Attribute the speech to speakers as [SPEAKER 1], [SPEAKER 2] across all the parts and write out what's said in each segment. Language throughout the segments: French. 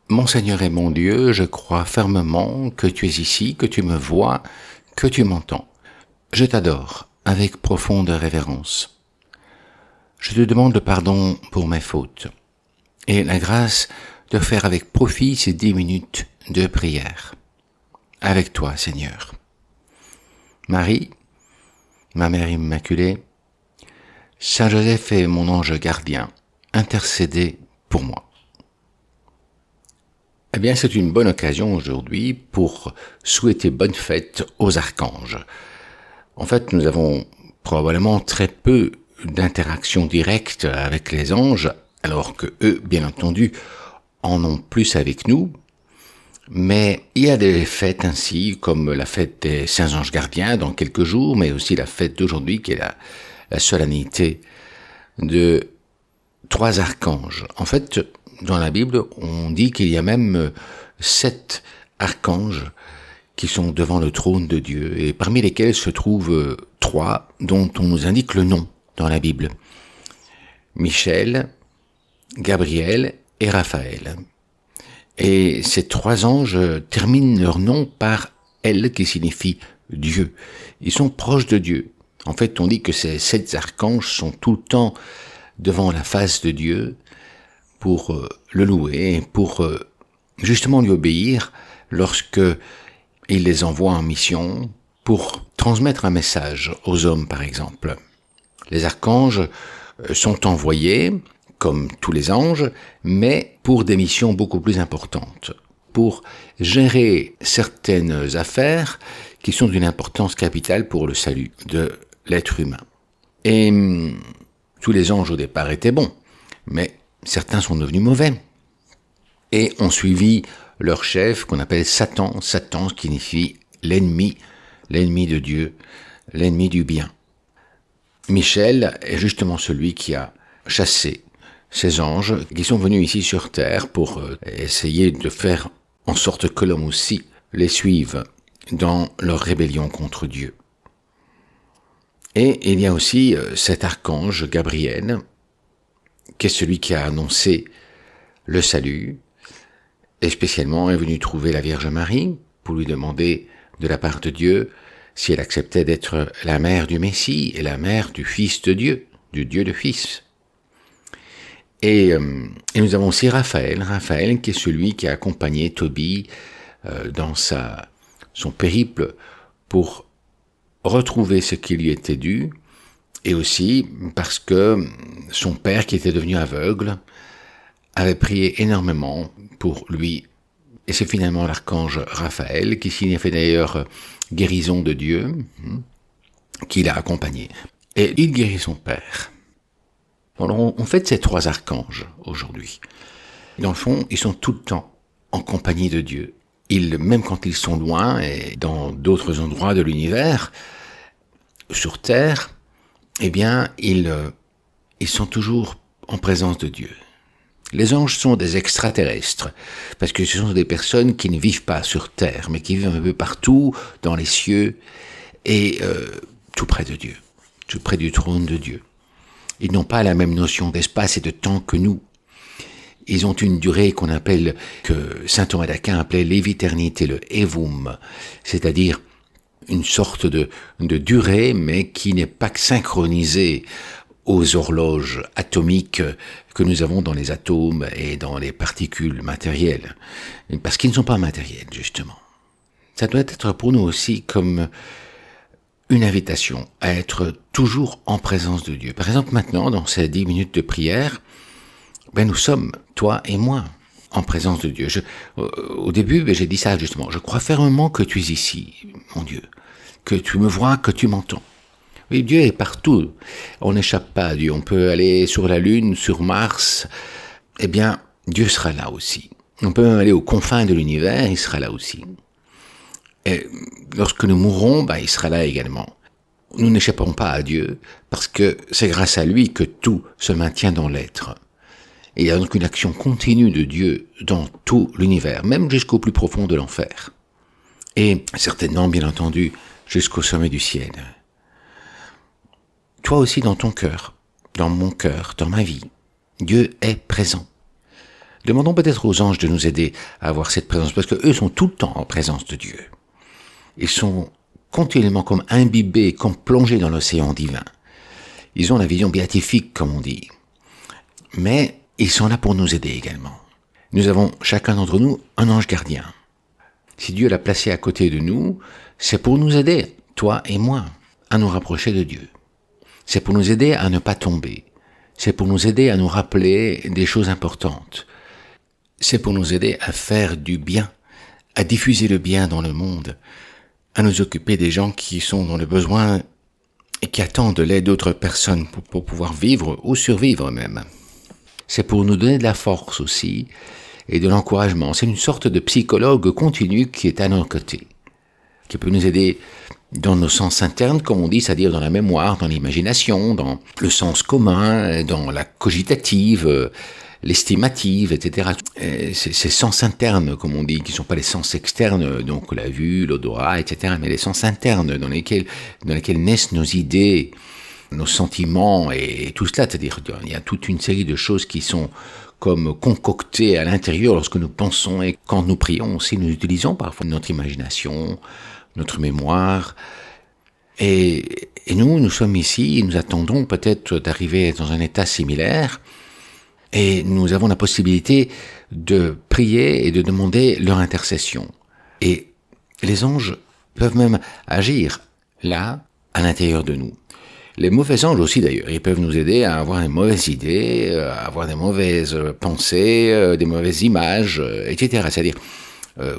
[SPEAKER 1] Mon Seigneur et mon Dieu, je crois fermement que tu es ici, que tu me vois, que tu m'entends. Je t'adore avec profonde révérence. Je te demande le pardon pour mes fautes et la grâce de faire avec profit ces 10 minutes de prière. Avec toi, Seigneur. Marie, ma Mère Immaculée, Saint Joseph est mon ange gardien, intercédez pour moi. Eh bien, c'est une bonne occasion aujourd'hui pour souhaiter bonne fête aux archanges. En fait, nous avons probablement très peu d'interactions directes avec les anges, alors que eux, bien entendu, en ont plus avec nous. Mais il y a des fêtes ainsi, comme la fête des Saints Anges Gardiens dans quelques jours, mais aussi la fête d'aujourd'hui qui est la solennité de 3 archanges. En fait, dans la Bible, on dit qu'il y a même 7 archanges qui sont devant le trône de Dieu, et parmi lesquels se trouvent 3 dont on nous indique le nom dans la Bible. Michel, Gabriel et Raphaël. Et ces 3 anges terminent leur nom par « elle » qui signifie Dieu. Ils sont proches de Dieu. En fait, on dit que ces 7 archanges sont tout le temps devant la face de Dieu pour le louer, pour justement lui obéir lorsque il les envoie en mission pour transmettre un message aux hommes, par exemple. Les archanges sont envoyés, comme tous les anges, mais pour des missions beaucoup plus importantes, pour gérer certaines affaires qui sont d'une importance capitale pour le salut de l'être humain. Et tous les anges au départ étaient bons, mais certains sont devenus mauvais et ont suivi leur chef qu'on appelle Satan. Satan qui signifie l'ennemi de Dieu, l'ennemi du bien. Michel est justement celui qui a chassé ces anges qui sont venus ici sur terre pour essayer de faire en sorte que l'homme aussi les suive dans leur rébellion contre Dieu. Et il y a aussi cet archange Gabriel, qui est celui qui a annoncé le salut, et spécialement est venu trouver la Vierge Marie pour lui demander de la part de Dieu si elle acceptait d'être la mère du Messie et la mère du Fils de Dieu, du Dieu de Fils. Et nous avons aussi Raphaël qui est celui qui a accompagné Tobie dans son périple pour retrouver ce qui lui était dû, et aussi parce que son père, qui était devenu aveugle, avait prié énormément pour lui. Et c'est finalement l'archange Raphaël, qui signifie d'ailleurs guérison de Dieu, qui l'a accompagné. Et il guérit son père. Alors on fête ces 3 archanges aujourd'hui. Dans le fond, ils sont tout le temps en compagnie de Dieu. Même quand ils sont loin et dans d'autres endroits de l'univers, sur Terre, eh bien, ils sont toujours en présence de Dieu. Les anges sont des extraterrestres, parce que ce sont des personnes qui ne vivent pas sur Terre, mais qui vivent un peu partout, dans les cieux, et tout près de Dieu, tout près du trône de Dieu. Ils n'ont pas la même notion d'espace et de temps que nous. Ils ont une durée que saint Thomas d'Aquin appelait l'éviternité, le évum, c'est-à-dire une sorte de durée, mais qui n'est pas synchronisée aux horloges atomiques que nous avons dans les atomes et dans les particules matérielles, parce qu'ils ne sont pas matériels, justement. Ça doit être pour nous aussi comme une invitation à être toujours en présence de Dieu. Par exemple, maintenant, dans ces 10 minutes de prière, nous sommes, toi et moi, en présence de Dieu. Au début, j'ai dit ça justement. Je crois fermement que tu es ici, mon Dieu, que tu me vois, que tu m'entends. Oui, Dieu est partout. On n'échappe pas à Dieu. On peut aller sur la Lune, sur Mars. Eh bien, Dieu sera là aussi. On peut même aller aux confins de l'univers, il sera là aussi. Et lorsque nous mourrons, il sera là également. Nous n'échapperons pas à Dieu, parce que c'est grâce à lui que tout se maintient dans l'être. Et il y a donc une action continue de Dieu dans tout l'univers, même jusqu'au plus profond de l'enfer. Et certainement, bien entendu, jusqu'au sommet du ciel. Toi aussi dans ton cœur, dans mon cœur, dans ma vie, Dieu est présent. Demandons peut-être aux anges de nous aider à avoir cette présence, parce que eux sont tout le temps en présence de Dieu. Ils sont continuellement comme imbibés, comme plongés dans l'océan divin. Ils ont la vision béatifique, comme on dit. Mais ils sont là pour nous aider également. Nous avons chacun d'entre nous un ange gardien. Si Dieu l'a placé à côté de nous, c'est pour nous aider, toi et moi, à nous rapprocher de Dieu. C'est pour nous aider à ne pas tomber. C'est pour nous aider à nous rappeler des choses importantes. C'est pour nous aider à faire du bien, à diffuser le bien dans le monde, à nous occuper des gens qui sont dans le besoin et qui attendent l'aide d'autres personnes pour pouvoir vivre ou survivre même. C'est pour nous donner de la force aussi et de l'encouragement. C'est une sorte de psychologue continu qui est à nos côtés, qui peut nous aider dans nos sens internes, comme on dit, c'est-à-dire dans la mémoire, dans l'imagination, dans le sens commun, dans la cogitative, l'estimative, etc. Ces sens internes, comme on dit, qui ne sont pas les sens externes, donc la vue, l'odorat, etc., mais les sens internes dans lesquels naissent nos idées, nos sentiments et tout cela. C'est-à-dire il y a toute une série de choses qui sont comme concoctées à l'intérieur lorsque nous pensons, et quand nous prions aussi, nous utilisons parfois notre imagination, notre mémoire. Et nous sommes ici, nous attendons peut-être d'arriver dans un état similaire, et nous avons la possibilité de prier et de demander leur intercession. Et les anges peuvent même agir là, à l'intérieur de nous. Les mauvais anges aussi d'ailleurs, ils peuvent nous aider à avoir des mauvaises idées, à avoir des mauvaises pensées, des mauvaises images, etc. C'est-à-dire,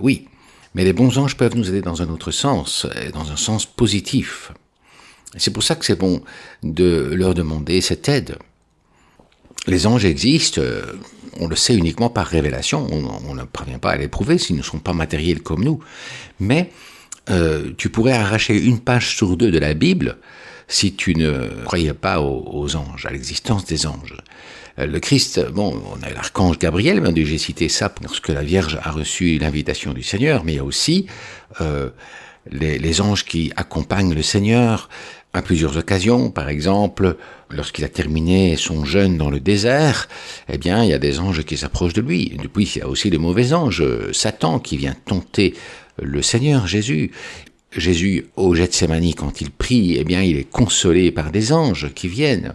[SPEAKER 1] oui, mais les bons anges peuvent nous aider dans un autre sens, dans un sens positif. C'est pour ça que c'est bon de leur demander cette aide. Les anges existent, on le sait uniquement par révélation, on ne parvient pas à l'éprouver s'ils ne sont pas matériels comme nous. Mais tu pourrais arracher une page sur 2 de la Bible si tu ne croyais pas aux anges, à l'existence des anges. Le Christ, on a l'archange Gabriel, j'ai cité ça lorsque la Vierge a reçu l'invitation du Seigneur, mais il y a aussi les anges qui accompagnent le Seigneur à plusieurs occasions. Par exemple, lorsqu'il a terminé son jeûne dans le désert, eh bien, il y a des anges qui s'approchent de lui. Depuis, il y a aussi de mauvais anges, Satan qui vient tenter le Seigneur Jésus. Jésus, au Gethsémani, quand il prie, eh bien, il est consolé par des anges qui viennent.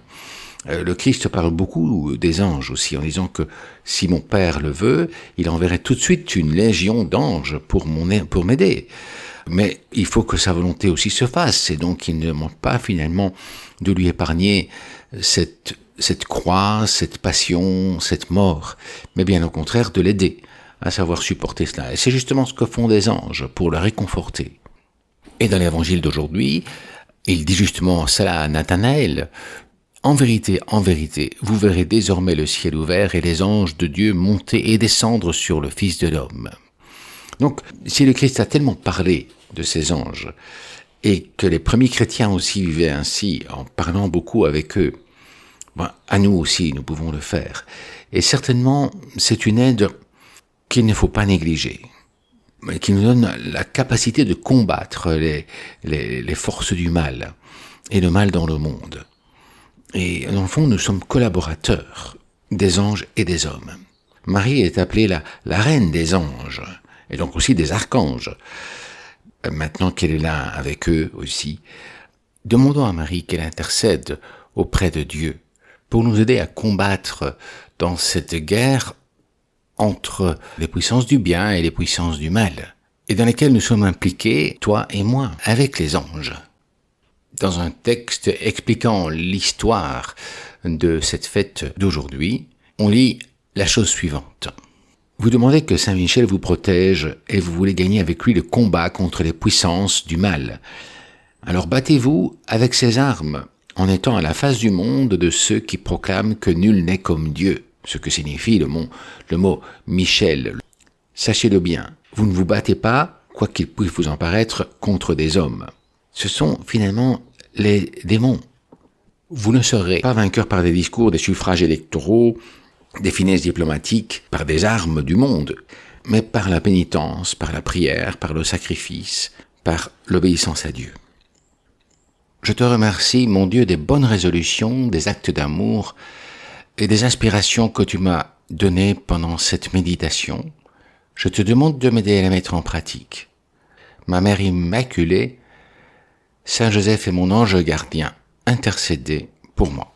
[SPEAKER 1] Le Christ parle beaucoup des anges aussi, en disant que si mon Père le veut, il enverrait tout de suite une légion d'anges pour m'aider. Mais il faut que sa volonté aussi se fasse, et donc il ne demande pas finalement de lui épargner cette croix, cette passion, cette mort, mais bien au contraire de l'aider à savoir supporter cela. Et c'est justement ce que font des anges pour le réconforter. Et dans l'évangile d'aujourd'hui, il dit justement cela à Nathanaël. En vérité, vous verrez désormais le ciel ouvert et les anges de Dieu monter et descendre sur le Fils de l'homme. Donc, si le Christ a tellement parlé de ces anges, et que les premiers chrétiens aussi vivaient ainsi, en parlant beaucoup avec eux, à nous aussi, nous pouvons le faire. Et certainement, c'est une aide qu'il ne faut pas négliger, qui nous donne la capacité de combattre les forces du mal, et le mal dans le monde. Et dans le fond, nous sommes collaborateurs des anges et des hommes. Marie est appelée la reine des anges, et donc aussi des archanges. Maintenant qu'elle est là avec eux aussi, demandons à Marie qu'elle intercède auprès de Dieu pour nous aider à combattre dans cette guerre entre les puissances du bien et les puissances du mal, et dans lesquelles nous sommes impliqués, toi et moi, avec les anges. Dans un texte expliquant l'histoire de cette fête d'aujourd'hui, on lit la chose suivante. Vous demandez que Saint Michel vous protège et vous voulez gagner avec lui le combat contre les puissances du mal. Alors battez-vous avec ces armes, en étant à la face du monde de ceux qui proclament que nul n'est comme Dieu, ce que signifie le mot Michel. Sachez-le bien, vous ne vous battez pas, quoi qu'il puisse vous en paraître, contre des hommes. Ce sont finalement les démons. Vous ne serez pas vainqueur par des discours, des suffrages électoraux, des finesses diplomatiques, par des armes du monde, mais par la pénitence, par la prière, par le sacrifice, par l'obéissance à Dieu. Je te remercie, mon Dieu, des bonnes résolutions, des actes d'amour et des inspirations que tu m'as données pendant cette méditation, je te demande de m'aider à les mettre en pratique. Ma Mère Immaculée, Saint Joseph est mon ange gardien, intercédez pour moi.